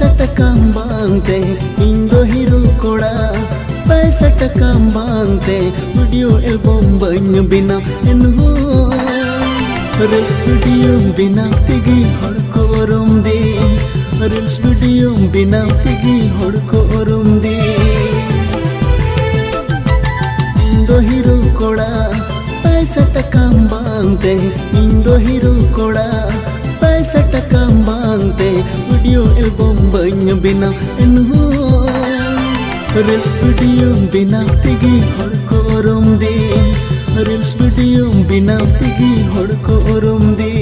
पैसा टका बांगते इन दो हीरो कोड़ा पैसा टका बांगते वीडियो एल्बम बन बिना इन्हो रील्स वीडियो बिना तिगी हर को रोम दे रील्स वीडियो बिना तिगी हर को रोम दे इन दो हीरो कोड़ा पैसा टका बांगते इन दो हीरो कोड़ा पैसा टका बांगते वीडियो एल्बम बन बिना इन्हो रील्स वीडियो बिना तिगी हर को रोम दे रील्स वीडियो बिना तिगी हर को रोम दे।